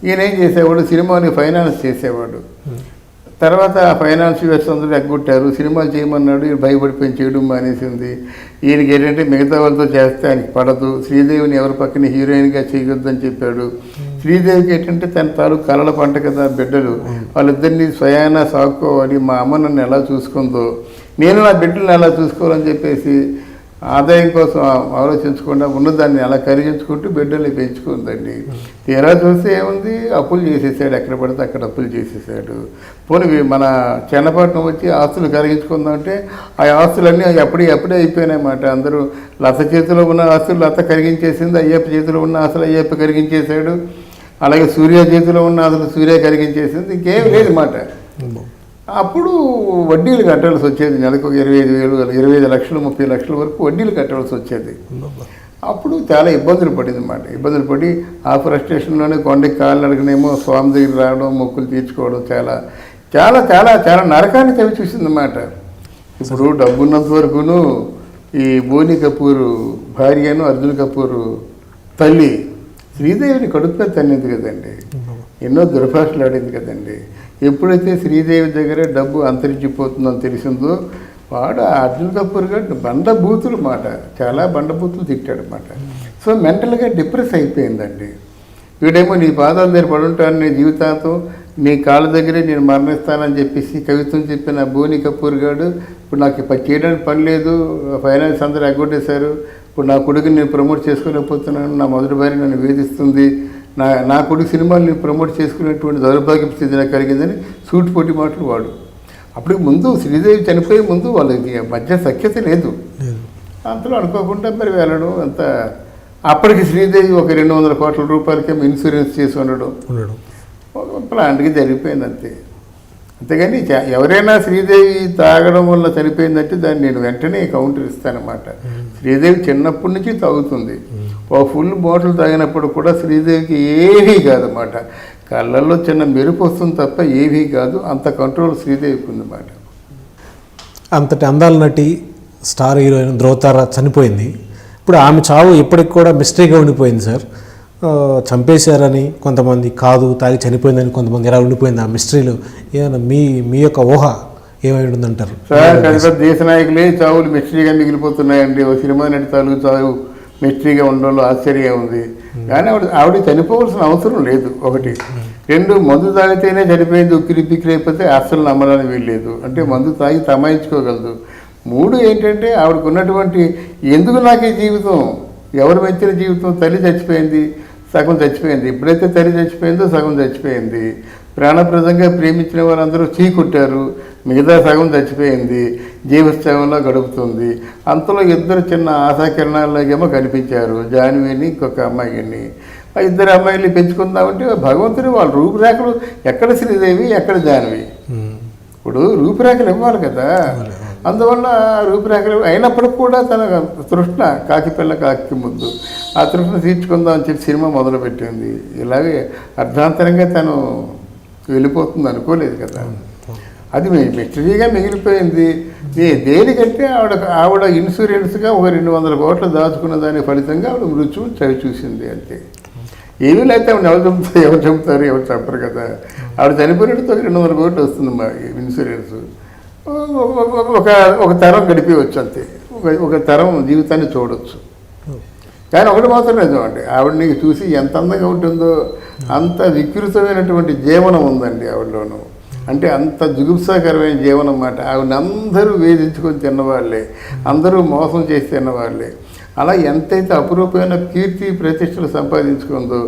ఈయన ఏం చేసేవాడు, సినిమాని ఫైనాన్స్ చేసేవాడు. తర్వాత ఫైనాన్స్ వ్యవస్థ అందరూ ఎగ్గొట్టారు, సినిమాలు చేయమన్నాడు, ఈయన భయపడిపోయి చేయడం మానేసింది. ఈయనకి ఏంటంటే మిగతా వాళ్ళతో చేస్తే ఆయనకి పడదు, శ్రీదేవిని ఎవరి పక్కన హీరోయిన్గా చేయొద్దని చెప్పాడు. శ్రీదేవికి ఏంటంటే తన తాలూకు కళల పంట కదా బిడ్డలు, వాళ్ళిద్దరినీ స్వయాన సాగుకోవాలి, మా అమ్మ నన్ను ఎలా చూసుకుందో నేను నా బిడ్డలను ఎలా చూసుకోవాలని చెప్పేసి ఆదాయం కోసం ఆలోచించకుండా ఉన్నదాన్ని అలా కరిగించుకుంటూ బిడ్డల్ని పెంచుకుందండి. తీరా చూస్తే ఏముంది, అప్పులు చేసేసాడు, ఎక్కడ పడితే అక్కడ అప్పులు చేసేసాడు. పోనీ మన చిన్నపట్నం వచ్చి ఆస్తులు కరిగించుకుందామంటే ఆ ఆస్తులన్నీ ఎప్పుడే అయిపోయినాయన్నమాట. అందరూ లత చేతిలో ఉన్న ఆస్తులు లత కరిగించేసింది, అయ్యప్ప చేతిలో ఉన్న ఆస్తులు అయ్యప్ప కరిగించేశాడు, అలాగే సూర్య చేతిలో ఉన్న ఆస్తులు సూర్య కరిగించేసింది, ఇంకేం లేదు మాట. అప్పుడు వడ్డీలు కట్టాల్సి వచ్చేది, నెలకు 25,000, 25 లక్షలు 30 లక్షల వరకు వడ్డీలు కట్టాల్సి వచ్చేది. అప్పుడు చాలా ఇబ్బందులు పడింది అన్నమాట. ఇబ్బందులు పడి ఆ ఫ్రస్ట్రేషన్లోనే కొండకి కాళ్ళు అడగనేమో స్వామి దగ్గర రావడం, మొక్కులు తీర్చుకోవడం, చాలా చాలా చాలా చాలా నరకాన్ని చవి చూసిందన్నమాట. ఇప్పుడు డబ్బున్నంత వరకును ఈ బోని కపూర్ భార్యను అర్జున్ కపూర్ తల్లి శ్రీదేవిని కడుపుతో తన్నింది కదండి, ఎన్నో దుర్భాషలు ఆడింది కదండి. ఎప్పుడైతే శ్రీదేవి దగ్గర డబ్బు అంతరించిపోతుందని తెలిసిందో వాడు అర్జున్ కపూర్ గారు బండబూతులు మాట, చాలా బండబూతులు తిట్టాడు అన్నమాట. సో మెంటల్గా డిప్రెస్ అయిపోయిందండి. వీడేమో నీ పాదాల దగ్గర పడుంటాను, నీ జీవితాంతం నీ కాళ్ళ దగ్గరే నేను మరణిస్తానని చెప్పేసి కవిత్వం చెప్పిన బోని కపూర్ గారు ఇప్పుడు నాకు చేయడానికి పని లేదు, ఫైనాన్స్ అందరూ ఎగ్గొట్టేశారు, ఇప్పుడు నా కొడుకుని నేను ప్రమోట్ చేసుకోలేకపోతున్నాను, నా మొదటి భార్య నన్ను వేధిస్తుంది, నా కొడుకు సినిమాలు నేను ప్రమోట్ చేసుకునేటువంటి దౌర్భాగ్య స్థితి నాకు కలిగిందని సూటిపోటి మాటలు వాడు. అప్పటికి ముందు శ్రీదేవి చనిపోయే ముందు వాళ్ళకి మధ్య సఖ్యత లేదు. అంతలో అనుకోకుండా మరి వెళ్ళడం అంత, అప్పటికి శ్రీదేవి ఒక 200 కోట్ల రూపాయలకేమో ఇన్సూరెన్స్ చేసి ఉండడం ప్లాంట్కి జరిగిపోయింది అంతే. అంతేగాని ఎవరైనా శ్రీదేవి తాగడం వల్ల చనిపోయిందంటే దాన్ని నేను వెంటనే కౌంటర్ ఇస్తానన్నమాట. శ్రీదేవి చిన్నప్పటి నుంచి తాగుతుంది, ఒక ఫుల్ బాటిల్ తాగినప్పుడు కూడా శ్రీదేవికి ఏమీ కాదన్నమాట, కళ్ళల్లో చిన్న మెరుపు వస్తుంది తప్ప ఏమీ కాదు, అంత కంట్రోల్ శ్రీదేవికి ఉందన్నమాట. అంతటి అందాల నటి స్టార్ హీరోయిన్ ధ్రువతార చనిపోయింది. ఇప్పుడు ఆమె చావు ఇప్పటికి కూడా మిస్టరీగా ఉండిపోయింది సార్. చంపేశారని కొంతమంది, కాదు తాగి చనిపోయిందని కొంతమంది, ఎలా ఉండిపోయింది ఆ మిస్టరీలో? ఏమైనా మీ యొక్క ఊహ ఏమై ఉంటుందంటారు? సార్ దేశ నాయకులే చావులు మిస్టరీగా మిగిలిపోతున్నాయండి. ఒక సినిమా నటి తాలూకు చావు మిస్టరీగా ఉండడంలో ఆశ్చర్యం ఉంది. కానీ ఆవిడ చనిపోవాల్సిన అవసరం లేదు, ఒకటి. 2, మందు తాగితేనే చనిపోయింది, ఉక్కిరి అయిపోతే అస్సలు నమ్మడానికి వీల్లేదు, అంటే మందు తాగి తమాయించుకోగలదు. 3 ఏంటంటే ఆవిడకు ఉన్నటువంటి ఎందుకు నాకు ఈ జీవితం, ఎవరు మెచ్చిన జీవితం, తల్లి చచ్చిపోయింది, సగం చచ్చిపోయింది. ఎప్పుడైతే తల్లి చచ్చిపోయిందో సగం చచ్చిపోయింది. ప్రాణప్రదంగా ప్రేమించిన వారందరూ చీకొట్టారు, మిగతా సగం చచ్చిపోయింది, జీవోత్సవంలో గడుపుతుంది. అంతలో 2 చిన్న ఆశాకిరణాల్లాగేమో కనిపించారు, జాన్వీని ఇంకొక అమ్మాయిని. ఆ 2 అమ్మాయిని పెంచుకుందామంటే భగవంతుడు వాళ్ళ రూపురేఖలు, ఎక్కడ శ్రీదేవి ఎక్కడ జాన్వి, ఇప్పుడు రూపురేఖలు ఇవ్వాలి కదా. అందువల్ల రూపురేఖలు అయినప్పటికి కూడా తన తృష్ణ, కాకి పిల్ల కాకి ముద్దు, ఆ తృష్ణ తీర్చుకుందాం అని చెప్పి సినిమా మొదలుపెట్టింది. ఇలాగే అర్ధాంతరంగా తను వెళ్ళిపోతుంది అనుకోలేదు కదా, అది మిస్టరీగా మిగిలిపోయింది. దేనికంటే ఆవిడ ఇన్సూరెన్స్గా ఒక 200 కోట్లు దాచుకున్న దాని ఫలితంగా ఆవిడ మృత్యువు చవి చూసింది అంతే. ఏమీ లేకపోతే ఆవిడ ఎవరు చంపుతారు, ఎవరు చంపరు కదా. ఆవిడ చనిపోయినట్టు 200 కోట్లు వస్తుంది మా ఇన్సూరెన్స్. ఒక తరం గడిపేయచ్చు అంతే, ఒక తరం జీవితాన్ని చూడవచ్చు. కానీ ఒకటి మాత్రం నిజం అండి, ఆవిడని చూసి ఎంత అందంగా ఉంటుందో అంత వికృతమైనటువంటి జీవనం ఉందండి ఆవిడలోనూ. అంటే అంత జుగుప్సాకరమైన జీవనం అన్నమాట. ఆవిడని అందరూ వేధించుకొని తిన్నవాళ్ళే, అందరూ మోసం చేసి తిన్నవాళ్ళే. అలా ఎంతైతే అపురూపమైన కీర్తి ప్రతిష్టలు సంపాదించుకుందో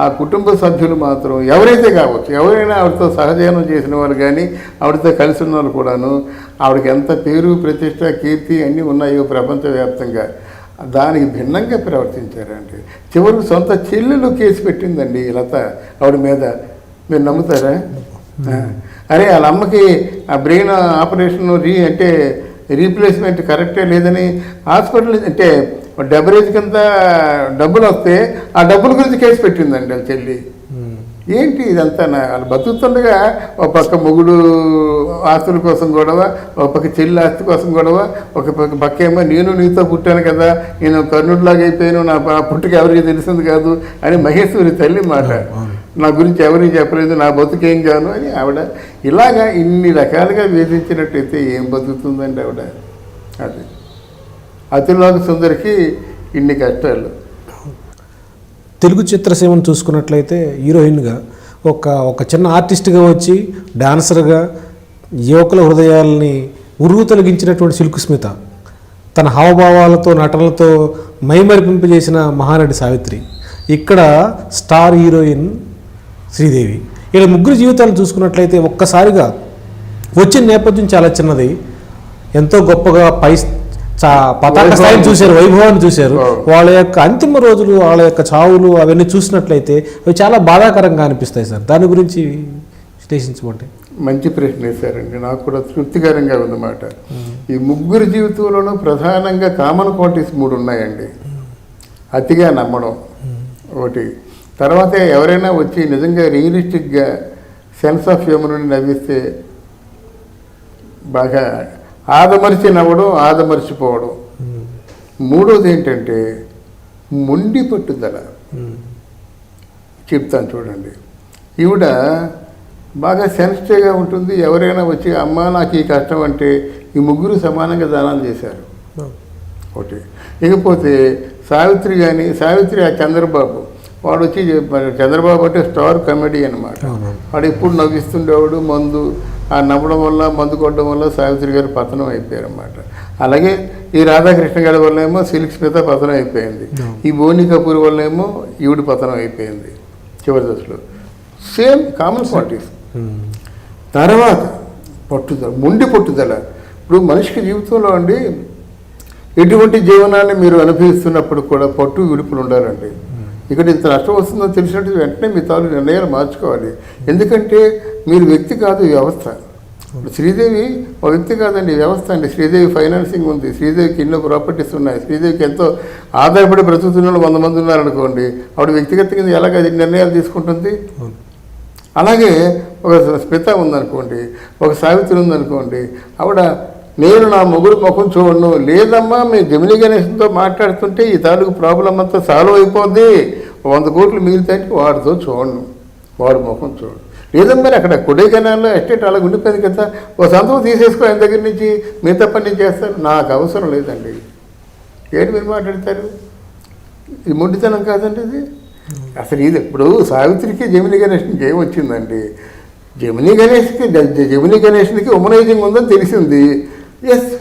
ఆ కుటుంబ సభ్యులు మాత్రం ఎవరైతే కావచ్చు, ఎవరైనా ఆవిడతో సహజీవనం చేసిన వాళ్ళు కానీ ఆవిడతో కలిసి ఉన్న వాళ్ళు కూడాను ఆవిడకి ఎంత పేరు ప్రతిష్ట కీర్తి అన్నీ ఉన్నాయో ప్రపంచవ్యాప్తంగా, దానికి భిన్నంగా ప్రవర్తించారండి. చివరికి సొంత చెల్లెలు కేసు పెట్టిందండి లత ఆవిడ మీద. మీరు నమ్ముతారా? అరే వాళ్ళ అమ్మకి ఆ బ్రెయిన్ ఆపరేషన్ అంటే రీప్లేస్మెంట్ కరెక్టే లేదని హాస్పిటల్ అంటే డెబరేజ్ కింద డబ్బులు వస్తే ఆ డబ్బుల గురించి కేసు పెట్టిందండి వాళ్ళ చెల్లి. ఏంటి ఇదంతా వాళ్ళు బతుకుతుండగా ఒక పక్క మొగుడు ఆస్తుల కోసం గొడవ, ఒక పక్క చెల్లి ఆస్తి కోసం గొడవ, ఒక పక్క ఏమో నేను నీతో పుట్టాను కదా, నేను కర్ణుడిలాగా అయిపోయాను, నా పుట్టుక ఎవరికి తెలిసింది కాదు అని మహేశ్వరి తల్లి మాట. నా గురించి ఎవరికి చెప్పలేదు, నా బతుకేం కాను అని ఆవిడ ఇలాగా ఇన్ని రకాలుగా వేధించినట్టయితే ఏం బతుకుతుందండి ఆవిడ. అది అతిలోక సుందరికి ఇన్ని కష్టాలు. తెలుగు చిత్రసీమను చూసుకున్నట్లయితే హీరోయిన్గా ఒక చిన్న ఆర్టిస్ట్గా వచ్చి డాన్సర్గా యువకుల హృదయాల్ని ఉరుగు తొలగించినటువంటి సిల్క్ స్మిత, తన హావభావాలతో నటనలతో మైమరిపింపజేసిన మహానటి సావిత్రి, ఇక్కడ స్టార్ హీరోయిన్ శ్రీదేవి. ఇలా ముగ్గురు జీవితాలు చూసుకున్నట్లయితే ఒక్కసారిగా వచ్చిన నేపథ్యం చాలా చిన్నది, ఎంతో గొప్పగా పతాక స్థాయిని చూశారు, వైభవాన్ని చూశారు. వాళ్ళ యొక్క అంతిమ రోజులు, వాళ్ళ యొక్క చావులు అవన్నీ చూసినట్లయితే అవి చాలా బాధాకరంగా అనిపిస్తాయి సార్. దాని గురించి విశ్లేషించమంటే. మంచి ప్రశ్న వేశారండి, నాకు కూడా తృప్తికరంగా ఉందన్నమాట. ఈ ముగ్గురు జీవితంలోనూ ప్రధానంగా కామన్ క్వాలిటీస్ 3 ఉన్నాయండి. అతిగా నమ్మడం ఒకటి, తర్వాత ఎవరైనా వచ్చి నిజంగా రియలిస్టిక్గా సెన్స్ ఆఫ్ హ్యూమర్ని నవ్విస్తే బాగా ఆదమరిచి నవ్వడం, ఆదమరిచిపోవడం. మూడోది ఏంటంటే మొండి పట్టుదల. చెప్తాను చూడండి, ఈవిడ బాగా సెన్సిటివ్గా ఉంటుంది. ఎవరైనా వచ్చి అమ్మ నాకు ఈ కష్టం అంటే ఈ ముగ్గురు సమానంగా దానాలు చేశారు ఒకటి. ఇకపోతే సావిత్రి కానీ, సావిత్రి ఆ చంద్రబాబు, వాడు వచ్చి చంద్రబాబు అంటే స్టార్ కామెడీ అనమాట. వాడు ఎప్పుడు నవ్విస్తుండేవాడు. ఆ నవ్వడం వల్ల, మందు కొట్టడం వల్ల సావిత్రి గారు పతనం అయిపోయారు అన్నమాట. అలాగే ఈ రాధాకృష్ణ గారి వల్ల ఏమో సిల్క్ స్మిత పతనం అయిపోయింది. ఈ బోని కపూర్ వల్ల ఏమో ఈవిడ పతనం అయిపోయింది చివరి దశలో. Same common qualities. తర్వాత పట్టుదల, మొండి పట్టుదల. ఇప్పుడు మనిషికి జీవితంలో అండి ఎటువంటి జీవనాన్ని మీరు అనుభవిస్తున్నప్పుడు కూడా పట్టు విడుపులు ఉండాలండి. ఇక్కడ ఇంత నష్టం వస్తుందో తెలిసినట్టు వెంటనే మీ తాలూకు నిర్ణయాలు మార్చుకోవాలి. ఎందుకంటే మీరు వ్యక్తి కాదు, వ్యవస్థ. శ్రీదేవి ఒక వ్యక్తి కాదండి, వ్యవస్థ అండి. శ్రీదేవి ఫైనాన్సింగ్ ఉంది, శ్రీదేవికి ఎన్నో ప్రాపర్టీస్ ఉన్నాయి, శ్రీదేవికి ఎంతో ఆధారపడి బ్రతుకుతున్న వాళ్ళు 100 మంది ఉన్నారనుకోండి. ఆవిడ వ్యక్తిగతంగా ఎలాగ నిర్ణయాలు తీసుకుంటుంది. అలాగే ఒక స్మిత ఉందనుకోండి, ఒక సావిత్రి ఉందనుకోండి, ఆవిడ నేను నా మొగుడు ముఖం చూడను, లేదమ్మా మేము జమినీ గణేష్తో మాట్లాడుతుంటే ఈ తాలూకు ప్రాబ్లం అంతా సాల్వ్ అయిపోద్ది, 100 కోట్లు మిగిలితే వాడితో చూడను, వాడు ముఖం చూడను. లేదమ్మా అక్కడ కొడైకెనాల్లో ఎస్టేట్ అలా ఉండిపోయింది కదా, ఓ సంతకం తీసేసుకో ఆయన దగ్గర నుంచి, మిగతా పని నేను చేస్తాను, నాకు అవసరం లేదండి. ఏంటి మీరు మాట్లాడతారు? ఇది మొండితనం కాదండి ఇది. అసలు ఇది ఇప్పుడు సావిత్రికి జమినీ గణేష్కి ఏం వచ్చిందండి? జమినీ గణేష్కి ఉమనైజింగ్ ఉందని తెలిసింది. ఎస్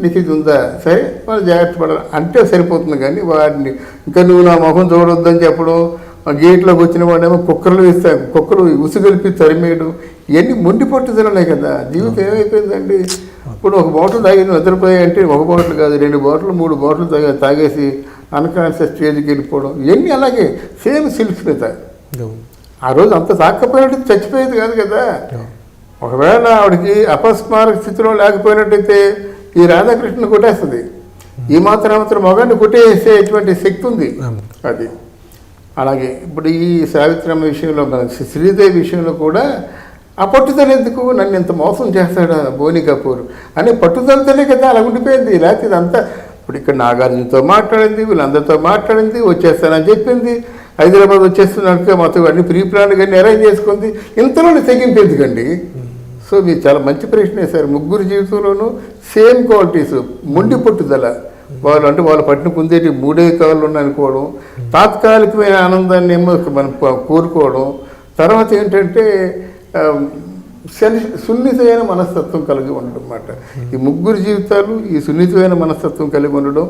నీకు ఇది ఉందా, సరే వాళ్ళు జాగ్రత్త పడాలి అంటే సరిపోతుంది. కానీ వాడిని ఇంకా నువ్వు నా ముఖం చూడొద్దని చెప్పడం, గేట్లోకి వచ్చిన వాడేమో కుక్కర్లు వేస్తా, కుక్కలు ఉసుగొలిపి తరిమేయడం, ఇవన్నీ మొండి పట్టుదలనే కదా. జీవితం ఏమైపోయిందండి? ఇప్పుడు ఒక బాటిల్ తాగి నిద్రపోయాయి అంటే ఒక బాటిల్ కాదు, 2 బాటిల్ 3 బాటిల్ తాగేసి అన్కాన్షియస్ స్టేజ్కి వెళ్ళిపోవడం, ఇవన్నీ అలాగే. సేమ్ సిల్క్ స్మిత ఆ రోజు అంత తాకపోయినట్టు చచ్చిపోయేది కాదు కదా. ఒకవేళ ఆవిడకి అపస్మారక స్థితిలో లేకపోయినట్టయితే ఈ రాధాకృష్ణ కొట్టేస్తుంది. ఈ మాత్రం మగాన్ని కొట్టేసేటువంటి శక్తి ఉంది అది. అలాగే ఇప్పుడు ఈ సావిత్రమ్మ విషయంలో, మన శ్రీదేవి విషయంలో కూడా ఆ పట్టుదల ఎందుకు, నన్ను ఎంత మోసం చేస్తాడా బోని కపూర్ అనే పట్టుదలతోనే కదా అలా ఉండిపోయింది. లేకపోతే ఇదంతా ఇప్పుడు ఇక్కడ నాగార్జునతో మాట్లాడింది, వీళ్ళందరితో మాట్లాడింది, వచ్చేస్తానని చెప్పింది, హైదరాబాద్ వచ్చేస్తున్నట్టుగా మొత్తం అన్ని ప్రీ ప్లాన్ కానీ అరేంజ్ చేసుకుంది. ఇంతలోనే తెగింపు ఎందుకండి? సో మీరు చాలా మంచి ప్రశ్న వేశారు. ముగ్గురు జీవితంలోనూ సేమ్ క్వాలిటీస్, మొండి పట్టుదల. వాళ్ళు పట్టిన పొందేటి 3 కాళ్ళు ఉన్నాయనుకోవడం, తాత్కాలికమైన ఆనందాన్ని ఏమో మనం కోరుకోవడం, తర్వాత ఏంటంటే సున్నితమైన మనస్తత్వం కలిగి ఉండడం అన్నమాట. ఈ ముగ్గురు జీవితాలు ఈ సున్నితమైన మనస్తత్వం కలిగి ఉండడం,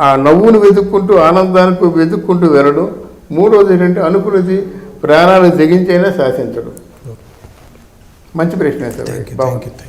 ఆ నవ్వును వెతుక్కుంటూ ఆనందానికి వెతుక్కుంటూ వెళ్ళడం. మూడోది ఏంటంటే అనుకున్నది ప్రాణాలు తెగించైనా శాసించడం. మంచి ప్రశ్న సార్. బాగుంది.